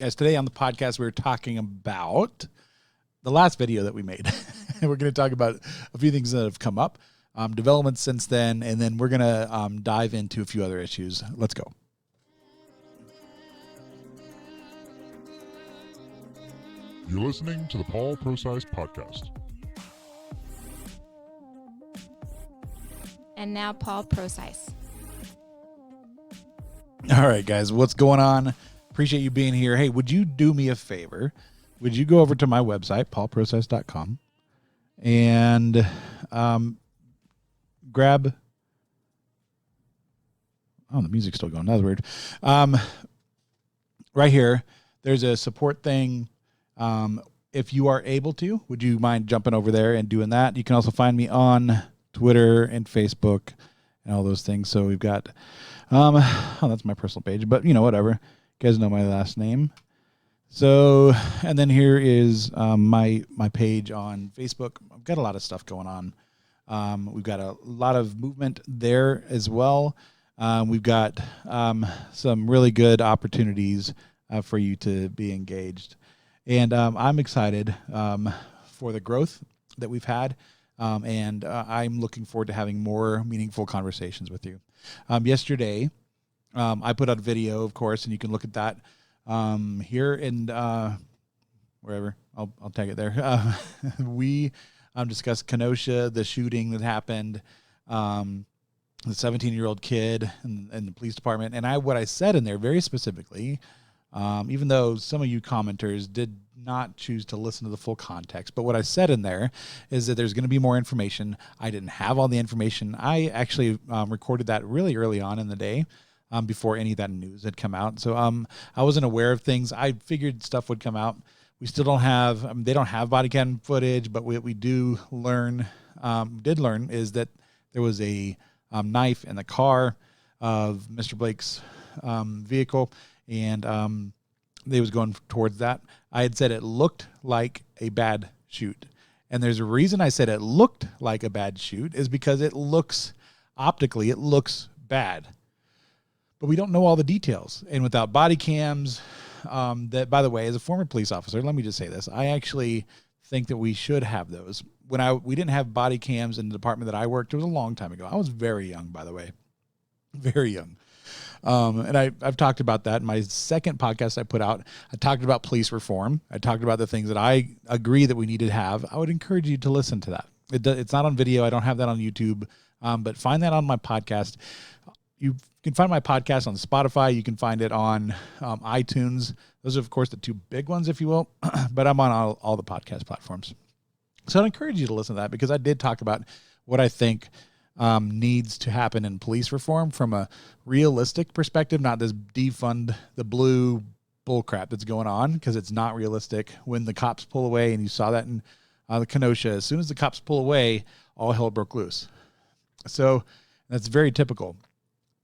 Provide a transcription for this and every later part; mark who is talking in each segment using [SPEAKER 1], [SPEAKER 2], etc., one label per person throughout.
[SPEAKER 1] Guys, today on the podcast, we're talking about the last video that we made. We're going to talk about a few things that have come up, developments since then, and then we're going to dive into a few other issues. Let's go.
[SPEAKER 2] You're listening to the Paul Procise Podcast.
[SPEAKER 3] And now Paul Procise.
[SPEAKER 1] All right, guys, what's going on? Appreciate you being here. Hey, would you do me a favor? Would you go over to my website, paulprocise.com, and grab... Oh, the music's still going. That's weird. Right here, there's a support thing. If you are able to, would you mind jumping over there and doing that? You can also find me on Twitter and Facebook and all those things. So we've got... that's my personal page, but whatever. You guys know my last name. So, and then here is my page on Facebook. I've got a lot of stuff going on. We've got a lot of movement there as well. We've got some really good opportunities for you to be engaged. And I'm excited for the growth that we've had. And I'm looking forward to having more meaningful conversations with you. Yesterday, I put out a video, of course, and you can look at that here and wherever. I'll tag it there. We discussed Kenosha, the shooting that happened, the 17-year-old kid in the police department. And what I said in there very specifically, even though some of you commenters did not choose to listen to the full context, but what I said in there is that there's going to be more information. I didn't have all the information. I actually recorded that really early on in the day. Before any of that news had come out. So I wasn't aware of things. I figured stuff would come out. We still don't have, they don't have body cam footage, but what we did learn is that there was a knife in the car of Mr. Blake's vehicle, and they was going towards that. I had said it looked like a bad shoot. And there's a reason I said it looked like a bad shoot is because optically, it looks bad. But we don't know all the details. And without body cams, that, by the way, as a former police officer, let me just say this. I actually think that we should have those. We didn't have body cams in the department that I worked, it was a long time ago. I was very young, by the way. Very young. And I've talked about that in my second podcast I put out. I talked about police reform. I talked about the things that I agree that we need to have. I would encourage you to listen to that. It's not on video. I don't have that on YouTube. But find that on my podcast. You can find my podcast on Spotify. You can find it on iTunes. Those are, of course, the two big ones, if you will. But I'm on all the podcast platforms. So I'd encourage you to listen to that because I did talk about what I think needs to happen in police reform from a realistic perspective, not this defund the blue bullcrap that's going on, because it's not realistic. When the cops pull away, and you saw that in the Kenosha, as soon as the cops pull away, all hell broke loose. So that's very typical.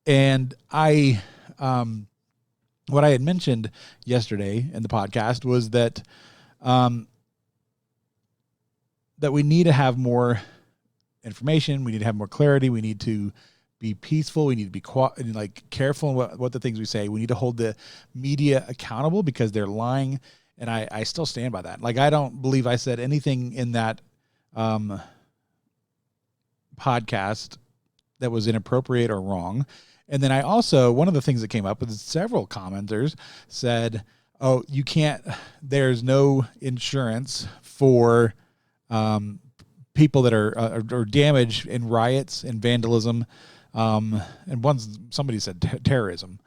[SPEAKER 1] And what I had mentioned yesterday in the podcast was that that we need to have more information. We need to have more clarity. We need to be peaceful. We need to be careful in what the things we say. We need to hold the media accountable because they're lying. And I still stand by that. I don't believe I said anything in that podcast that was inappropriate or wrong. And then I also, one of the things that came up was several commenters said, oh, you can't, there's no insurance for people that are damaged in riots and vandalism. And somebody said terrorism.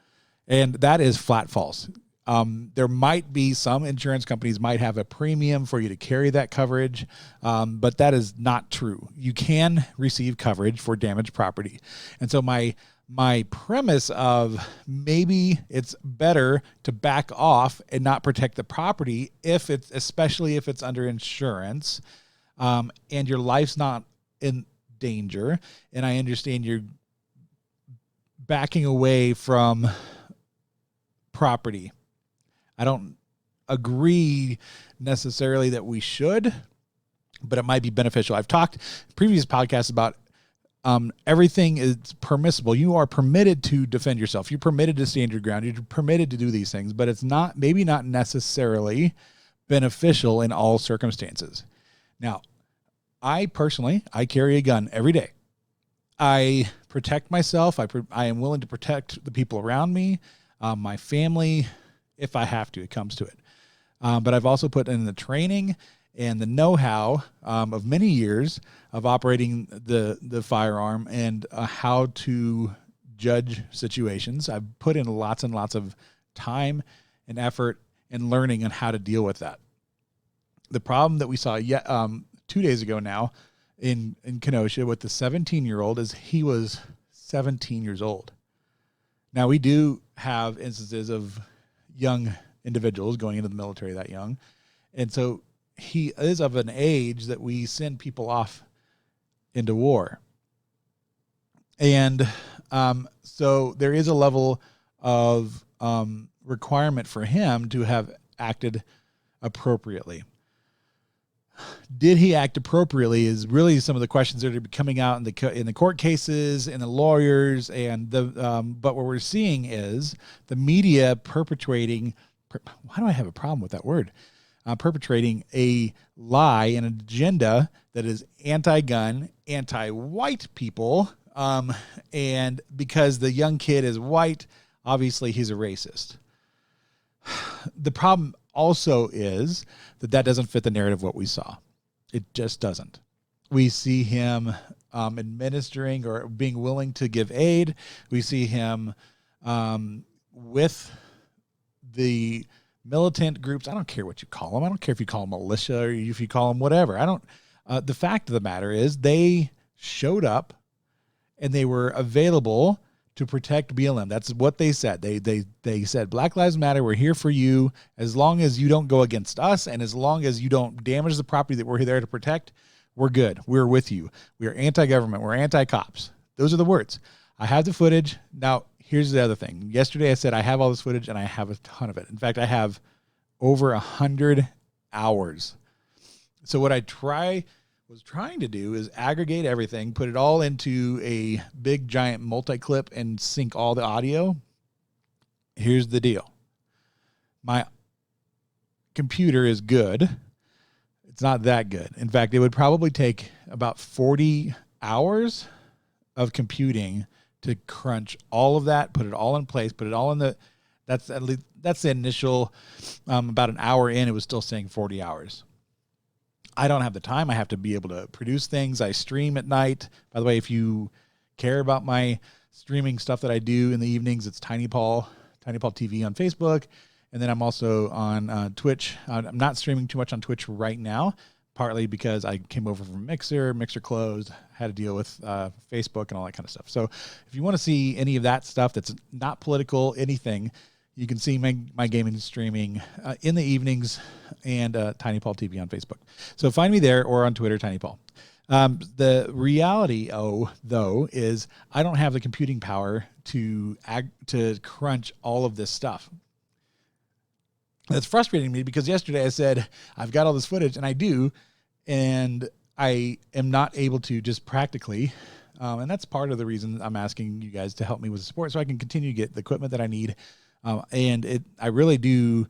[SPEAKER 1] And that is flat false. There might be some insurance companies might have a premium for you to carry that coverage, but that is not true. You can receive coverage for damaged property. And so my premise of maybe it's better to back off and not protect the property especially if it's under insurance, and your life's not in danger. And I understand you're backing away from property. I don't agree necessarily that we should, but it might be beneficial. I've talked in previous podcasts about everything is permissible. You are permitted to defend yourself. You're permitted to stand your ground. You're permitted to do these things, but it's maybe not necessarily beneficial in all circumstances. Now, I personally carry a gun every day. I protect myself. I am willing to protect the people around me, my family, if I have to. It comes to it. But I've also put in the training and the know-how of many years of operating the firearm and how to judge situations. I've put in lots and lots of time and effort and learning on how to deal with that. The problem that we saw 2 days ago now in Kenosha with the 17-year-old is he was 17 years old. Now, we do have instances of young individuals going into the military that young. And so he is of an age that we send people off into war. And so there is a level of requirement for him to have acted appropriately. Did he act appropriately is really some of the questions that are coming out in the court cases and the lawyers and but what we're seeing is the media perpetrating. Why do I have a problem with that word? Perpetrating a lie and an agenda that is anti-gun, anti-white people, and because the young kid is white, obviously he's a racist. The problem also is that doesn't fit the narrative of what we saw. It just doesn't. We see him administering or being willing to give aid. We see him with the militant groups. I don't care what you call them. I don't care if you call them militia or if you call them whatever. The fact of the matter is they showed up and they were available to protect BLM. That's what they said. They said, Black Lives Matter, we're here for you. As long as you don't go against us and as long as you don't damage the property that we're there to protect, we're good. We're with you. We are anti-government. We're anti-cops. Those are the words. I have the footage. Now, here's the other thing. Yesterday I said I have all this footage and I have a ton of it. In fact, I have over 100 hours. So what I was trying to do is aggregate everything, put it all into a big giant multi-clip and sync all the audio. Here's the deal. My computer is good. It's not that good. In fact, it would probably take about 40 hours of computing to crunch all of that, put it all in place, put it all in that's the initial, about an hour in, it was still saying 40 hours. I don't have the time. I have to be able to produce things. I stream at night. By the way, if you care about my streaming stuff that I do in the evenings, it's Tiny Paul TV on Facebook. And then I'm also on Twitch. I'm not streaming too much on Twitch right now, partly because I came over from Mixer closed, had to deal with Facebook and all that kind of stuff. So if you want to see any of that stuff that's not political, anything, you can see my gaming streaming in the evenings and Tiny Paul TV on Facebook. So find me there or on Twitter, Tiny Paul. The reality, though, is I don't have the computing power to crunch all of this stuff. That's frustrating me because yesterday I said, I've got all this footage, and I do, and I am not able to just practically, and that's part of the reason I'm asking you guys to help me with the support so I can continue to get the equipment that I need. I really do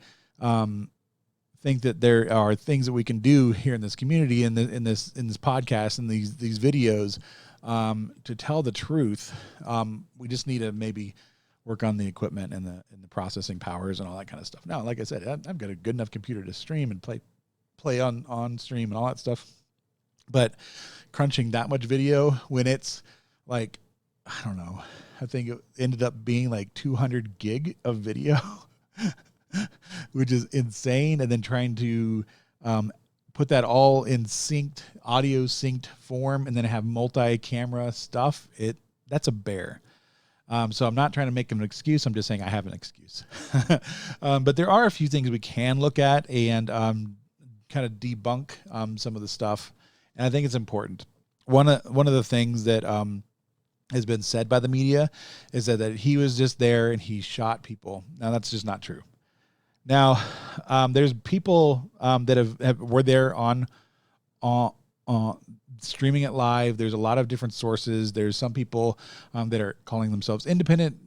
[SPEAKER 1] think that there are things that we can do here in this community, in this podcast, and these videos, to tell the truth. We just need to maybe work on the equipment and the processing powers and all that kind of stuff. Now, like I said, I've got a good enough computer to stream and play on stream and all that stuff. But crunching that much video when it's like, I don't know, I think it ended up being like 200 gig of video, which is insane. And then trying to put that all in audio synced form and then have multi-camera stuff, that's a bear. So I'm not trying to make an excuse. I'm just saying I have an excuse. But there are a few things we can look at and kind of debunk some of the stuff. And I think it's important. One of the things that has been said by the media is that he was just there and he shot people. Now, that's just not true. Now, there's people that were there on streaming it live. There's a lot of different sources. There's some people that are calling themselves independent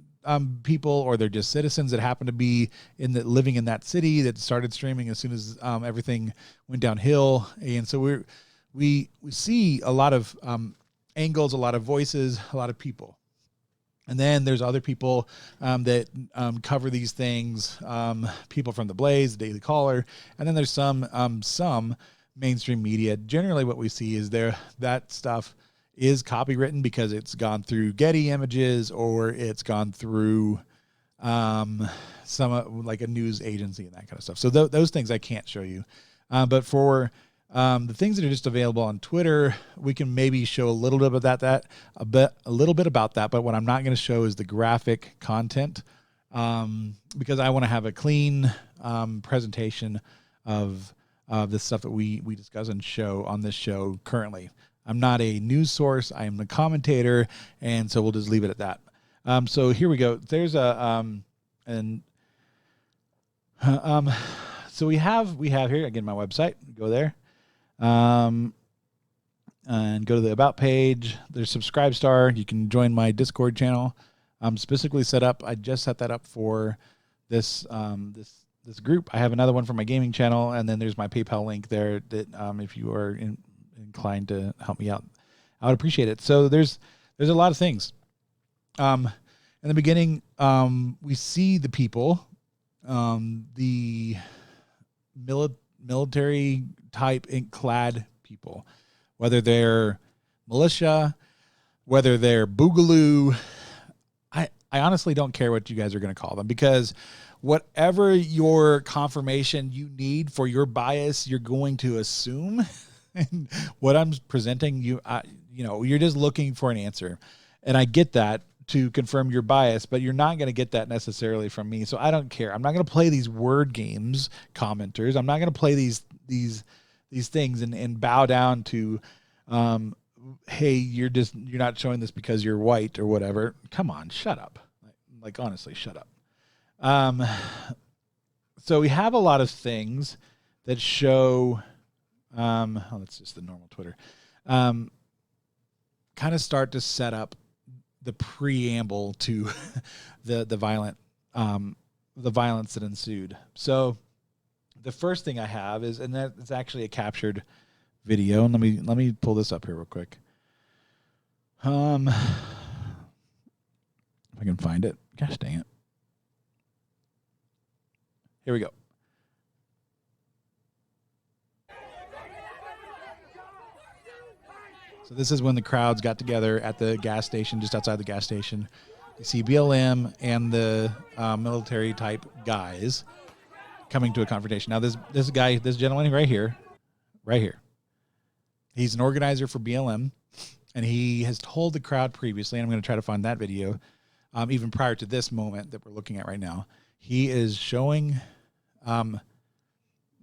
[SPEAKER 1] people, or they're just citizens that happen to be living in that city that started streaming as soon as everything went downhill. And so we see a lot of angles, a lot of voices, a lot of people. And then there's other people that cover these things, people from The Blaze, The Daily Caller, and then there's some mainstream media. Generally what we see is that stuff is copywritten because it's gone through Getty Images, or it's gone through some like a news agency and that kind of stuff. So those things I can't show you. But for the things that are just available on Twitter, we can maybe show a little bit about a little bit about that. But what I'm not going to show is the graphic content, because I want to have a clean presentation of the stuff that we discuss and show on this show currently. I'm not a news source. I am a commentator, and so we'll just leave it at that. So here we go. There's so we have here again my website. Go there. And go to the About page. There's Subscribe Star. You can join my Discord channel. Specifically set up. I just set that up for this this group. I have another one for my gaming channel, and then there's my PayPal link there. That if you are inclined to help me out, I would appreciate it. So there's a lot of things. In the beginning, we see the people, the military type clad people, whether they're militia, whether they're boogaloo. I honestly don't care what you guys are going to call them, because whatever your confirmation you need for your bias, you're going to assume. And what I'm presenting you're just looking for an answer, and I get that, to confirm your bias, but you're not going to get that necessarily from me. So I don't care. I'm not going to play these word games, commenters. I'm not going to play these things and bow down to, hey, you're not showing this because you're white or whatever. Come on, shut up. Like honestly, shut up. So we have a lot of things that show, that's just the normal Twitter, kind of start to set up the preamble to the violence that ensued. So the first thing I have is, and that's actually a captured video. And let me pull this up here real quick. If I can find it. Gosh dang it. Here we go. So this is when the crowds got together at the gas station, just outside the gas station. You see BLM and the military type guys coming to a confrontation. Now this gentleman right here, he's an organizer for BLM, and he has told the crowd previously, and I'm going to try to find that video, even prior to this moment that we're looking at right now. He is showing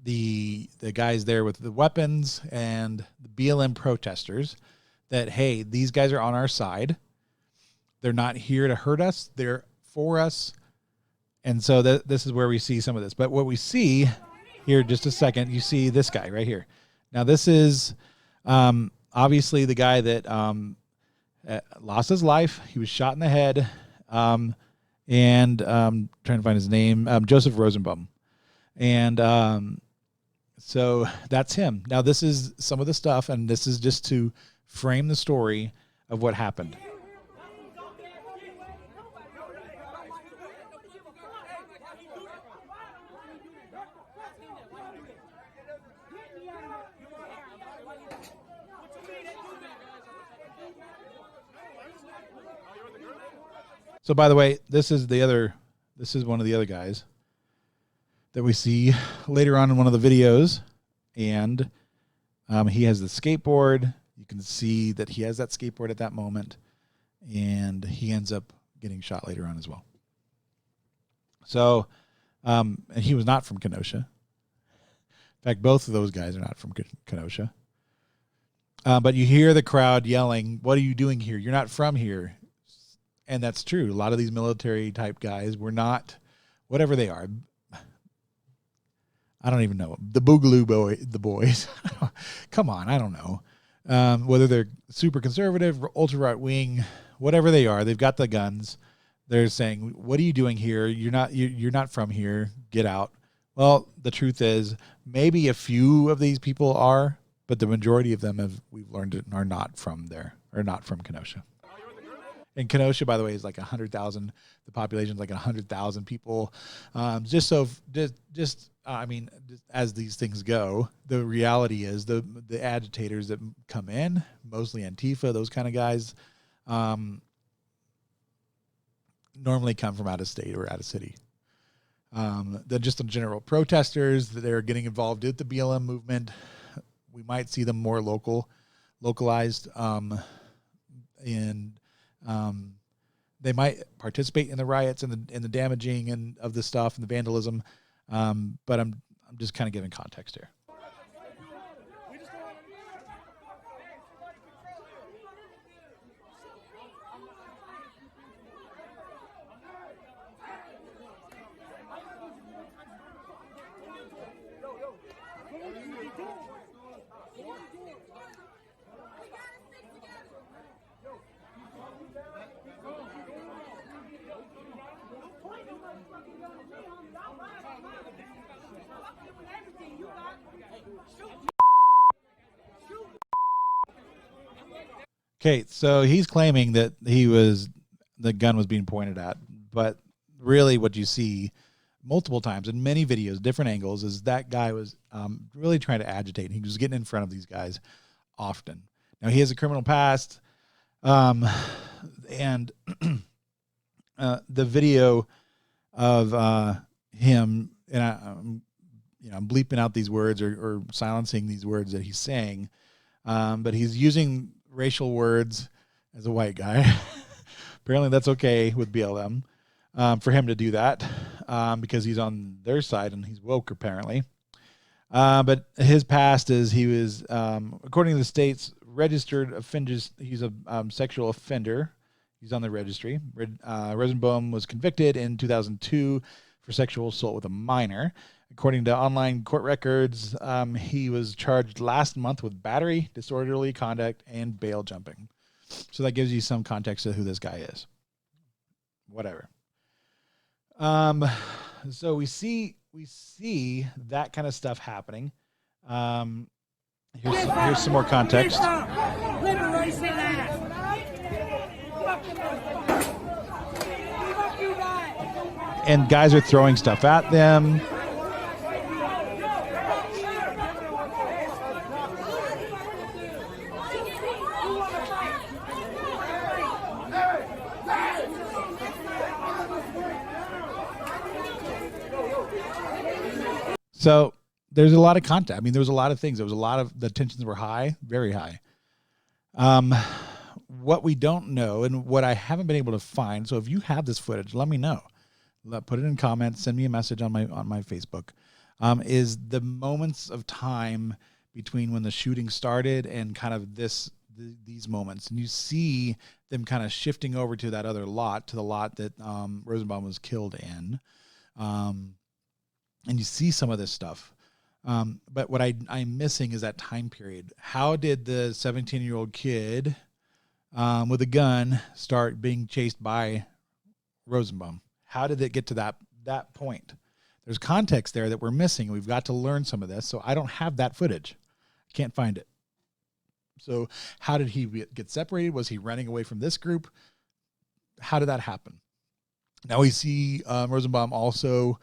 [SPEAKER 1] the guys there with the weapons and the BLM protesters that, hey, these guys are on our side. They're not here to hurt us. They're for us. And so this is where we see some of this. But what we see here, just a second, you see this guy right here. Now, this is obviously the guy that lost his life. He was shot in the head. And trying to find his name, Joseph Rosenbaum. And so that's him. Now, this is some of the stuff, and this is just to frame the story of what happened. So, by the way, this is one of the other guys that we see later on in one of the videos, and he has the skateboard. You can see that he has that skateboard at that moment, and he ends up getting shot later on as well. So, and he was not from Kenosha. In fact, both of those guys are not from Kenosha. But you hear the crowd yelling, "What are you doing here? You're not from here." And that's true. A lot of these military type guys were not, whatever they are. I don't even know. The Boogaloo the boys. Come on, I don't know. whether they're super conservative, ultra right wing, whatever they are, they've got the guns. They're saying, "What are you doing here? You're not from here. Get out." Well, the truth is, maybe a few of these people are, but the majority of them we've learned are not from there, or not from Kenosha. And Kenosha, by the way, is like 100,000. The population is like 100,000 people. Just as these things go, the reality is the agitators that come in, mostly Antifa, those kind of guys, normally come from out of state or out of city. Then just the general protesters that are getting involved with the BLM movement, we might see them more localized, they might participate in the riots and the damaging and of the stuff and the vandalism, but I'm just kind of giving context here. Okay, so he's claiming that the gun was being pointed at, but really what you see multiple times in many videos, different angles, is that guy was really trying to agitate. He was getting in front of these guys often. Now, he has a criminal past, and the video of him, and I'm bleeping out these words or silencing these words that he's saying, but he's using racial words as a white guy. Apparently that's okay with BLM for him to do that because he's on their side and he's woke apparently. But his past is he was, according to the state's registered offenders, he's a sexual offender. He's on the registry. Rosenbaum was convicted in 2002 for sexual assault with a minor. According to online court records, he was charged last month with battery, disorderly conduct, and bail jumping. So that gives you some context of who this guy is. Whatever. So we see that kind of stuff happening. Here's some more context. And guys are throwing stuff at them. So there's a lot of content. I mean, there was a lot of things. There was a lot of, the tensions were high, very high. What we don't know and what I haven't been able to find, so if you have this footage, let me know. Put it in comments, send me a message on my Facebook, is the moments of time between when the shooting started and kind of these moments. And you see them kind of shifting over to that other lot, to the lot that Rosenbaum was killed in. And you see some of this stuff. But what I'm missing is that time period. How did the 17-year-old kid with a gun start being chased by Rosenbaum? How did it get to that point? There's context there that we're missing. We've got to learn some of this. So I don't have that footage. I can't find it. So how did he get separated? Was he running away from this group? How did that happen? Now we see Rosenbaum also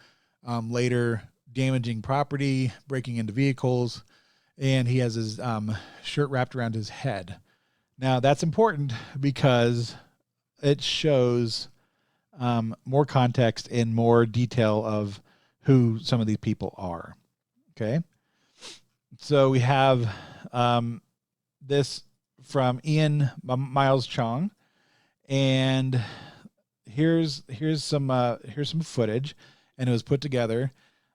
[SPEAKER 1] later damaging property, breaking into vehicles, and he has his shirt wrapped around his head. Now that's important because it shows more context and more detail of who some of these people are. Okay. So we have this from Ian Miles Chong, and here's some footage, and it was put together,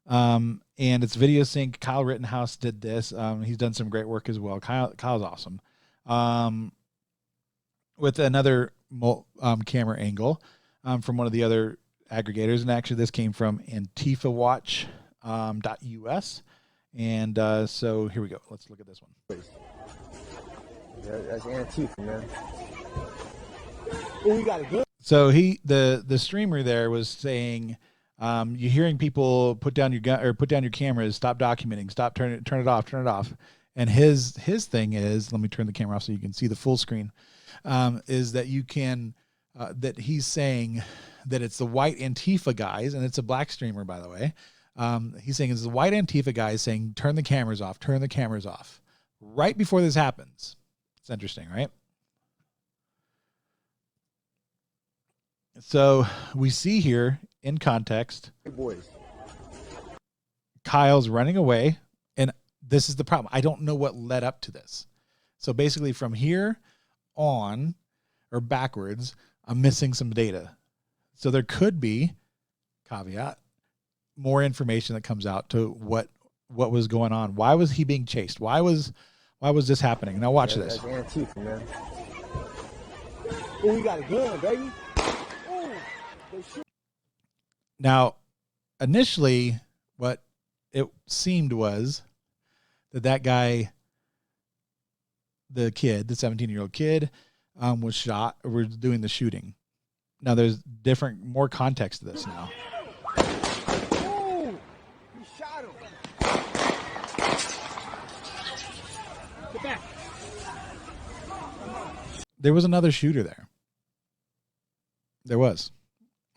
[SPEAKER 1] and it's Video Sync. Kyle Rittenhouse did this. He's done some great work as well. Kyle's awesome. With another camera angle from one of the other aggregators, and actually this came from AntifaWatch.us. And so here we go. Let's look at this one.
[SPEAKER 3] Yeah, that's Antifa, man. Oh, we got a gun.
[SPEAKER 1] So the streamer there was saying, you're hearing people put down your gun or put down your cameras, stop documenting, stop turn it off. And his thing is, let me turn the camera off so you can see the full screen. Is that you can that he's saying that it's the white Antifa guys, and it's a black streamer, by the way. He's saying it's the white Antifa guys saying, turn the cameras off, right before this happens. It's interesting, right? So we see here in context,
[SPEAKER 3] Hey, boys.
[SPEAKER 1] Kyle's running away, and this is the problem. I don't know what led up to this. So basically from here on or backwards, I'm missing some data. So there could be, caveat, more information that comes out to what was going on. Why was he being chased? Why was this happening? Now watch this.
[SPEAKER 3] That's Antifa, man. Oh, we got a gun, baby.
[SPEAKER 1] Now, initially, what it seemed was that guy, the 17-year-old kid, was shot or was doing the shooting. Now, there's more context to this now.
[SPEAKER 3] Oh, you shot him. Get back.
[SPEAKER 1] There was another shooter there. There was.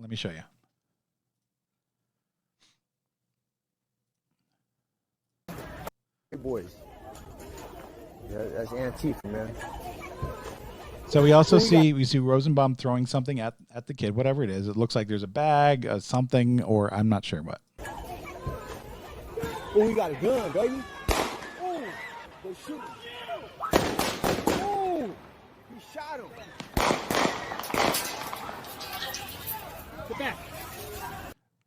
[SPEAKER 1] Let me show you.
[SPEAKER 3] Hey, boys. Yeah, that's Antifa, man.
[SPEAKER 1] So we also see Rosenbaum throwing something at the kid, whatever it is. It looks like there's a bag, something, or I'm not sure what.
[SPEAKER 3] Oh, we got a gun, baby. Oh, they shoot him. Oh, you shot him. Get back.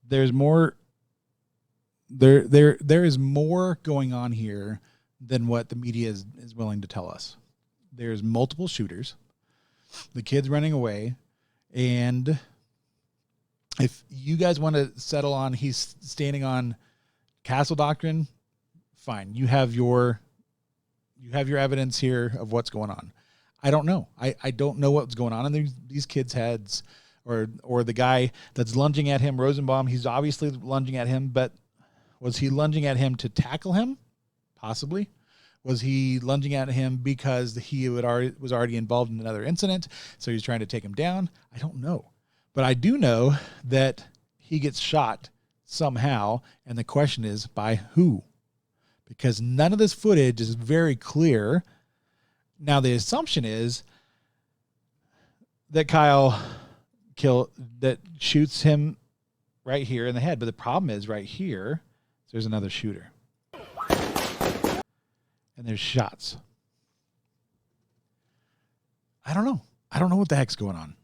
[SPEAKER 1] There's more. There is more going on here than what the media is willing to tell us. There's multiple shooters. The kid's running away, and if you guys want to settle on he's standing on castle doctrine, fine. You have your evidence here of what's going on. I don't know. I don't know what's going on in these kids' heads, or the guy that's lunging at him, Rosenbaum. He's obviously lunging at him, but was he lunging at him to tackle him? Possibly. Was he lunging at him because he was already involved in another incident, so he's trying to take him down? I don't know. But I do know that he gets shot somehow, and the question is, by who? Because none of this footage is very clear. Now, the assumption is that Kyle shoots him right here in the head. But the problem is right here, there's another shooter. And there's shots. I don't know. I don't know what the heck's going on.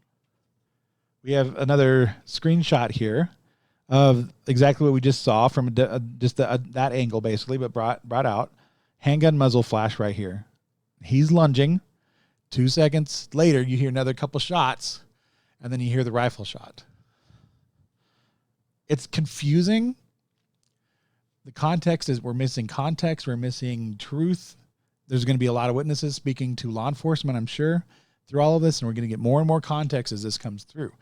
[SPEAKER 1] We have another screenshot here of exactly what we just saw from that angle, basically, but brought out. Handgun muzzle flash right here. He's lunging. 2 seconds later, you hear another couple shots, and then you hear the rifle shot. It's confusing. The context is we're missing context. We're missing truth. There's going to be a lot of witnesses speaking to law enforcement, I'm sure, through all of this, and we're going to get more and more context as this comes through.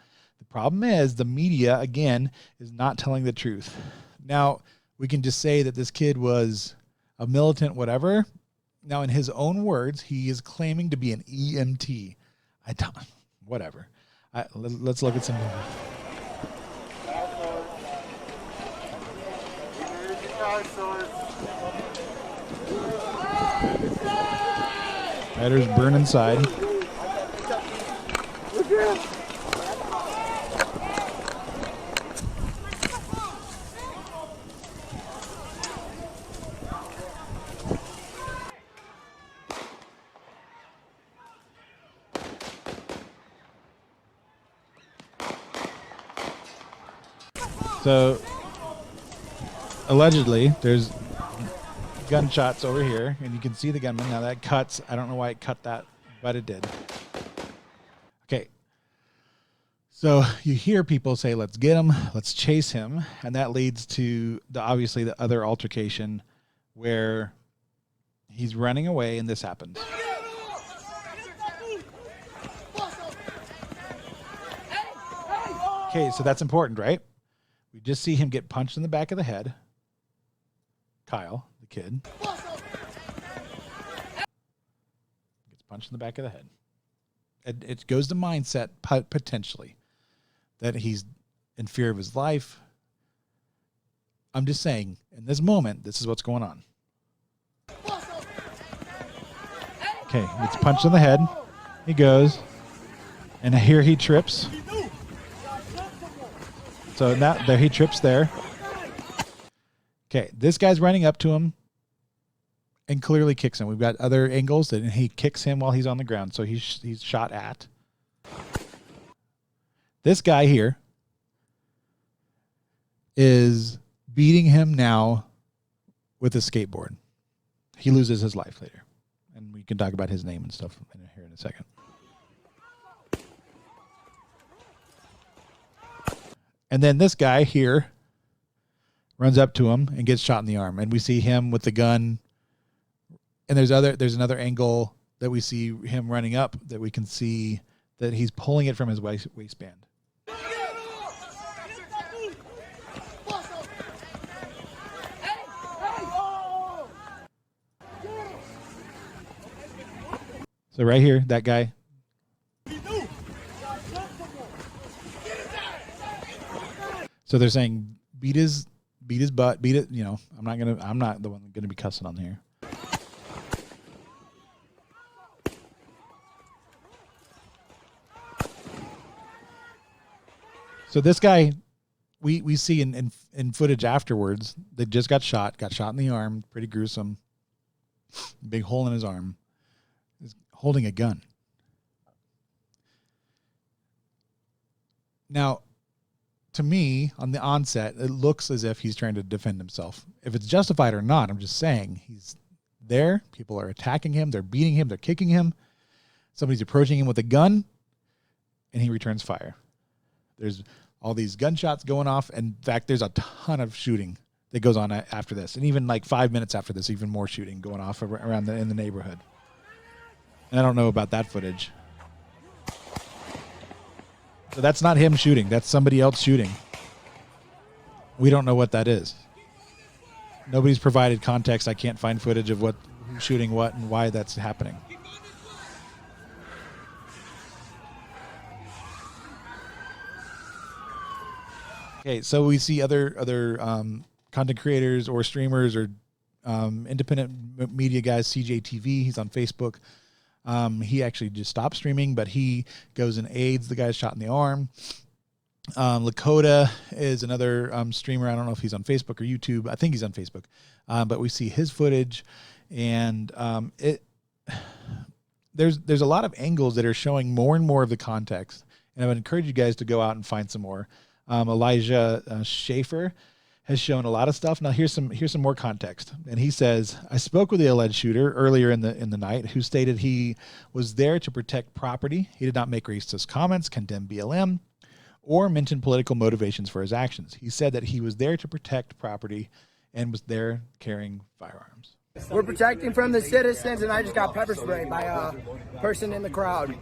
[SPEAKER 1] The problem is the media, again, is not telling the truth. Now, we can just say that this kid was a militant, whatever. Now, in his own words, he is claiming to be an EMT. Whatever. Let's look at some. Riders burn inside. So, allegedly, there's gunshots over here, and you can see the gunman. Now that cuts. I don't know why it cut that, but it did. Okay. So you hear people say, let's get him, let's chase him, and that leads to obviously the other altercation where he's running away and this happens. Okay, so that's important, right? We just see him get punched in the back of the head. Kyle, the kid, gets punched in the back of the head. It goes to mindset, potentially, that he's in fear of his life. I'm just saying, in this moment, this is what's going on. Okay, he gets punched in the head. He goes, and here he trips. So now there he trips there. Okay, this guy's running up to him and clearly kicks him. We've got other angles, and he kicks him while he's on the ground. So he's shot at. This guy here is beating him now with a skateboard. He loses his life later. And we can talk about his name and stuff here in a second. And then this guy here runs up to him and gets shot in the arm. And we see him with the gun. And there's another angle that we see him running up that we can see that he's pulling it from his waistband. So right here, that guy. So they're saying beat his butt, beat it. You know, I'm not the one gonna be cussing on here. So this guy, we see in footage afterwards that just got shot in the arm, pretty gruesome, big hole in his arm, is holding a gun. Now, to me, on the onset, it looks as if he's trying to defend himself. If it's justified or not, I'm just saying he's there. People are attacking him. They're beating him. They're kicking him. Somebody's approaching him with a gun, and he returns fire. There's all these gunshots going off. In fact, there's a ton of shooting that goes on after this. And even like 5 minutes after this, even more shooting going off around in the neighborhood. And I don't know about that footage. So that's not him shooting. That's somebody else shooting. We don't know what that is. Nobody's provided context. I can't find footage of who's shooting what and why that's happening. Okay, so we see other content creators or streamers or independent media guys. CJTV, he's on Facebook. He actually just stopped streaming, but he goes and aids the guy shot in the arm. Lakota is another streamer. I don't know if he's on Facebook or YouTube. I think he's on Facebook. But we see his footage, and there's a lot of angles that are showing more and more of the context. And I would encourage you guys to go out and find some more. Elijah Schaefer has shown a lot of stuff. Now here's some more context. And he says, I spoke with the alleged shooter earlier in the night, who stated he was there to protect property. He did not make racist comments, condemn BLM, or mention political motivations for his actions. He said that he was there to protect property and was there carrying firearms.
[SPEAKER 4] We're protecting from the citizens, and I just got pepper sprayed by a person in the crowd.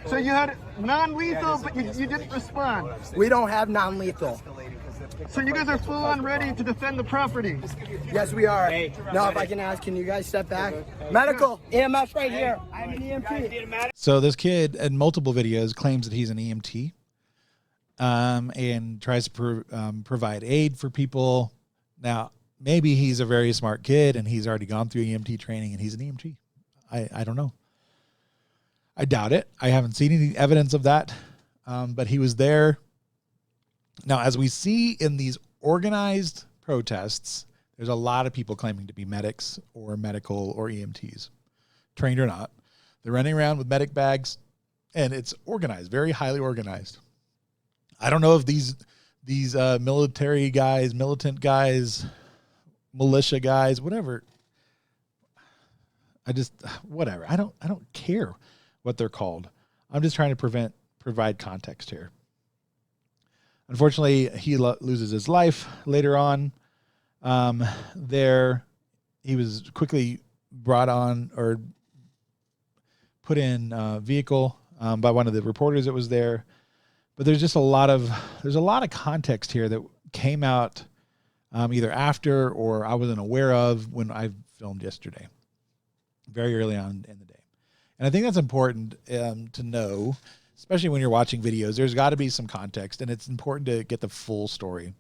[SPEAKER 3] So you had non-lethal, but you didn't respond.
[SPEAKER 4] We don't have non-lethal.
[SPEAKER 3] So you guys are full on ready to defend the property.
[SPEAKER 4] Yes, we are. Now, if I can ask, can you guys step back? Medical, EMS right here. I'm an EMT.
[SPEAKER 1] So this kid in multiple videos claims that he's an EMT and tries to provide aid for people. Now, maybe he's a very smart kid and he's already gone through EMT training and he's an EMT. I don't know. I doubt it. I haven't seen any evidence of that, but he was there. Now, as we see in these organized protests, there's a lot of people claiming to be medics or medical or EMTs, trained or not. They're running around with medic bags, and it's organized, very highly organized. I don't know if these military guys, militant guys, militia guys, whatever. Whatever. I don't care what they're called. I'm just trying to provide context here. Unfortunately, he loses his life later on. He was quickly brought on or put in a vehicle by one of the reporters that was there But there's just a lot of context here that came out either after or I wasn't aware of when I filmed yesterday, very early on in the day. And I think that's important to know, especially when you're watching videos. There's got to be some context, and it's important to get the full story.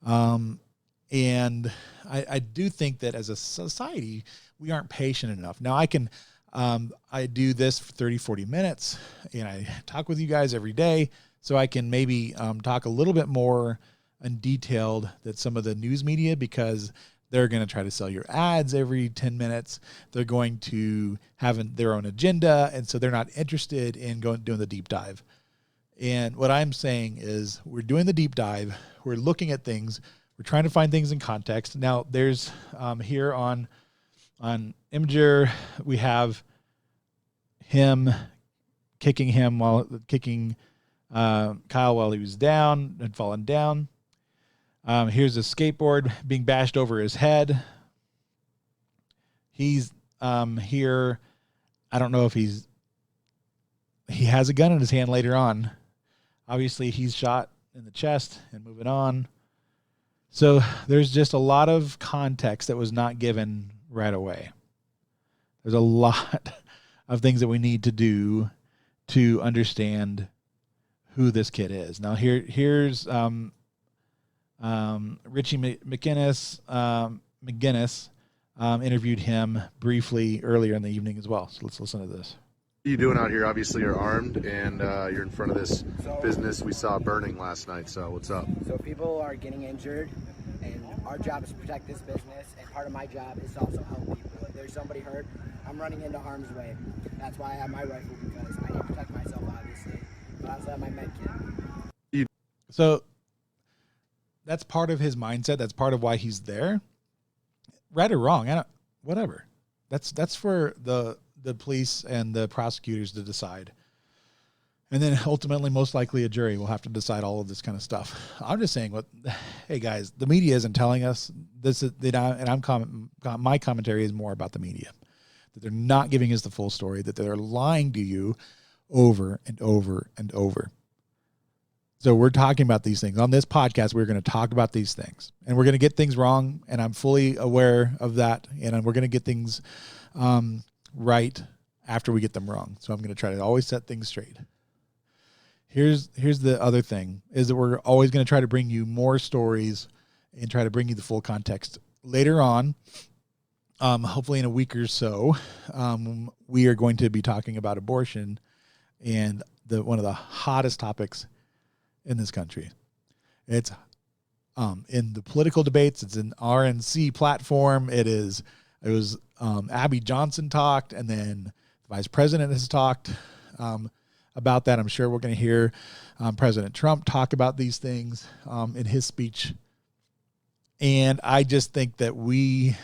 [SPEAKER 1] And I do think that as a society, we aren't patient enough. Now, I do this for 30, 40 minutes, and I talk with you guys every day, so I can maybe talk a little bit more and detailed than some of the news media, because they're going to try to sell your ads every 10 minutes. They're going to have their own agenda, and so they're not interested in doing the deep dive. And what I'm saying is we're doing the deep dive. We're looking at things. We're trying to find things in context. Now, there's here on Imager, we have him kicking Kyle while he was down and falling down. Here's a skateboard being bashed over his head. He's here. I don't know if he has a gun in his hand later on. Obviously, he's shot in the chest and moving on. So there's just a lot of context that was not given right away. There's a lot of things that we need to do to understand who this kid is. Now here's Richie McGinnis interviewed him briefly earlier in the evening as well. So let's listen to this.
[SPEAKER 5] What are you doing out here? Obviously, you're armed, and you're in front of this business we saw burning last night. So what's up?
[SPEAKER 4] So people are getting injured, and our job is to protect this business, and part of my job is to also help people. If there's somebody hurt, I'm running into harm's way. That's why I have my rifle, because I need to protect myself, obviously. But I also have my med kit.
[SPEAKER 1] So that's part of his mindset. That's part of why he's there. Right or wrong, whatever. That's for the police and the prosecutors to decide. And then ultimately, most likely, a jury will have to decide all of this kind of stuff. I'm just saying, hey guys, the media isn't telling us this, my commentary is more about the media, that they're not giving us the full story, that they're lying to you over and over and over. So we're talking about these things on this podcast. We're going to talk about these things, and we're going to get things wrong. And I'm fully aware of that. And we're going to get things right after we get them wrong. So I'm going to try to always set things straight. Here's the other thing, is that we're always going to try to bring you more stories and try to bring you the full context. Later on, hopefully in a week or so, we are going to be talking about abortion, and one of the hottest topics in this country. It's in the political debates. It's an RNC platform. It was Abby Johnson talked, and then the vice president has talked about that. I'm sure we're going to hear President Trump talk about these things in his speech. And I just think that we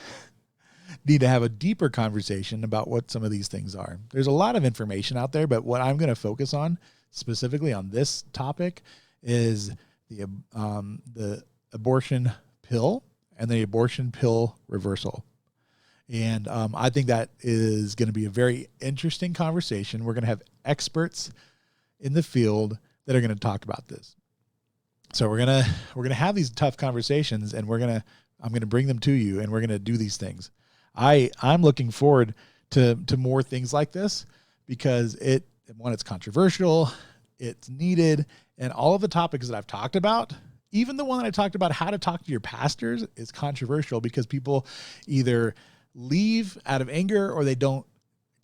[SPEAKER 1] need to have a deeper conversation about what some of these things are. There's a lot of information out there, but what I'm going to focus on specifically on this topic is the abortion pill and the abortion pill reversal. And I think that is going to be a very interesting conversation. We're going to have experts in the field that are going to talk about this. So we're going to have these tough conversations, and I'm going to bring them to you, and we're going to do these things. I'm looking forward to more things like this, because it's controversial, it's needed, and all of the topics that I've talked about, even the one that I talked about how to talk to your pastors, is controversial because people either leave out of anger or they don't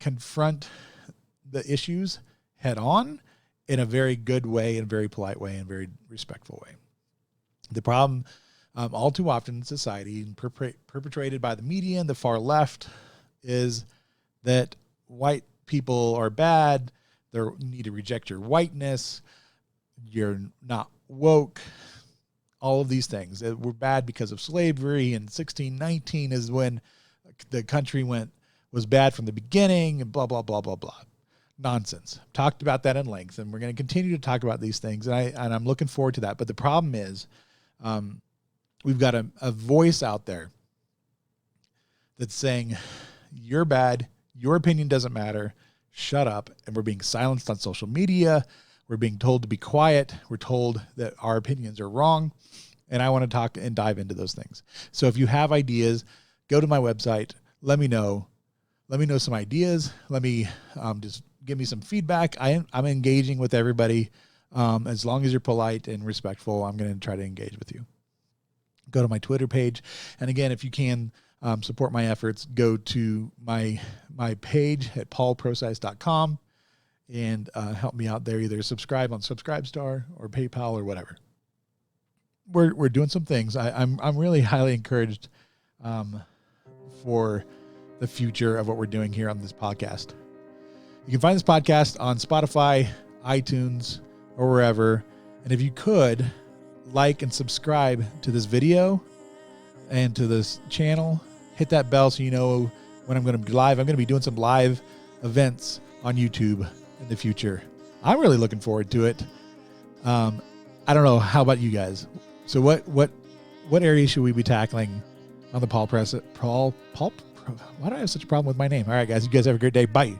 [SPEAKER 1] confront the issues head on in a very good way, and very polite way, and very respectful way. The problem all too often in society, perpetrated by the media and the far left, is that white people are bad. You need to reject your whiteness. You're not woke. All of these things. We're bad because of slavery, and 1619 is when the country was bad from the beginning, and blah, blah, blah, blah, blah. Nonsense. Talked about that in length, and we're going to continue to talk about these things, and I'm looking forward to that. But the problem is, we've got a voice out there that's saying, you're bad, your opinion doesn't matter, shut up. And we're being silenced on social media. We're being told to be quiet. We're told that our opinions are wrong. And I want to talk and dive into those things. So if you have ideas, go to my website. Let me know. Let me know some ideas. Let me just give me some feedback. I'm engaging with everybody. As long as you're polite and respectful, I'm going to try to engage with you. Go to my Twitter page. And again, if you can support my efforts, go to my page at paulprosize.com and help me out there. Either subscribe on Subscribestar or PayPal or whatever. We're doing some things. I'm really highly encouraged for the future of what we're doing here on this podcast. You can find this podcast on Spotify, iTunes, or wherever. And if you could, like and subscribe to this video and to this channel. Hit that bell so you know when I'm going to be live. I'm going to be doing some live events on YouTube in the future. I'm really looking forward to it. I don't know. How about you guys? So what areas should we be tackling on the Paul? Why do I have such a problem with my name? All right, guys. You guys have a great day. Bye.